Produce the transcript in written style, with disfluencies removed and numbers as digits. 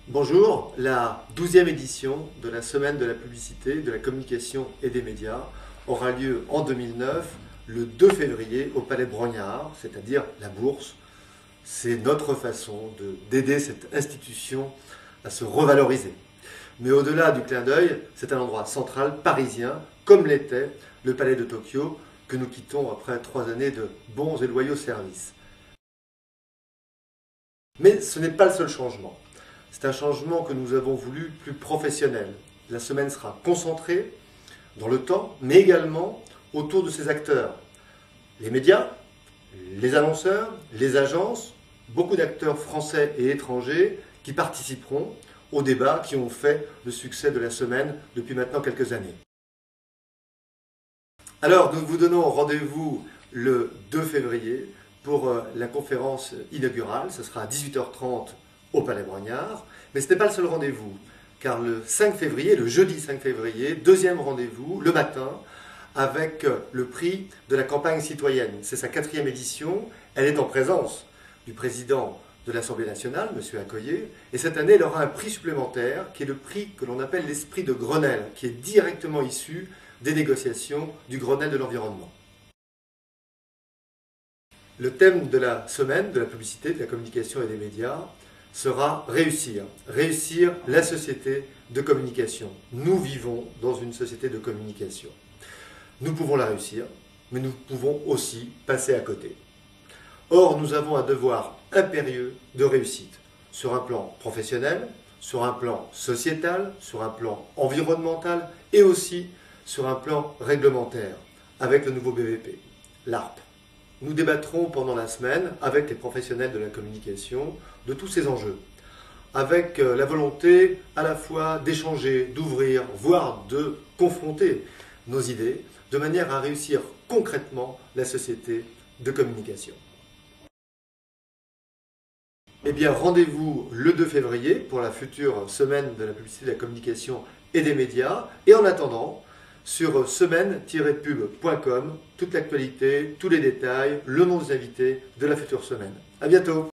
Bonjour, la 12e édition de la Semaine de la publicité, de la communication et des médias aura lieu en 2009, le 2 février, au Palais Brongniart, c'est-à-dire la Bourse. C'est notre façon d'aider cette institution à se revaloriser. Mais au-delà du clin d'œil, c'est un endroit central, parisien, comme l'était le Palais de Tokyo, que nous quittons après 3 années de bons et loyaux services. Mais ce n'est pas le seul changement. C'est un changement que nous avons voulu plus professionnel. La semaine sera concentrée dans le temps, mais également autour de ses acteurs. Les médias, les annonceurs, les agences, beaucoup d'acteurs français et étrangers qui participeront aux débats qui ont fait le succès de la semaine depuis maintenant quelques années. Alors, nous vous donnons rendez-vous le 2 février pour la conférence inaugurale. Ce sera à 18h30 au Palais Brongniart. Mais ce n'est pas le seul rendez-vous, car le 5 février, le jeudi 5 février, deuxième rendez-vous, le matin, avec le prix de la campagne citoyenne. C'est sa 4e édition. Elle est en présence du président de l'Assemblée nationale, M. Accoyer, et cette année, elle aura un prix supplémentaire, qui est le prix que l'on appelle l'esprit de Grenelle, qui est directement issu des négociations du Grenelle de l'environnement. Le thème de la semaine de la publicité, de la communication et des médias sera réussir. Réussir la société de communication. Nous vivons dans une société de communication. Nous pouvons la réussir, mais nous pouvons aussi passer à côté. Or, nous avons un devoir impérieux de réussite, sur un plan professionnel, sur un plan sociétal, sur un plan environnemental et aussi sur un plan réglementaire, avec le nouveau BVP, l'ARP. Nous débattrons pendant la semaine avec les professionnels de la communication de tous ces enjeux, avec la volonté à la fois d'échanger, d'ouvrir, voire de confronter nos idées, de manière à réussir concrètement la société de communication. Eh bien, rendez-vous le 2 février pour la future semaine de la publicité, de la communication et des médias. Et en attendant, sur semaine-pub.com, toute l'actualité, tous les détails, le nom des invités de la future semaine. À bientôt!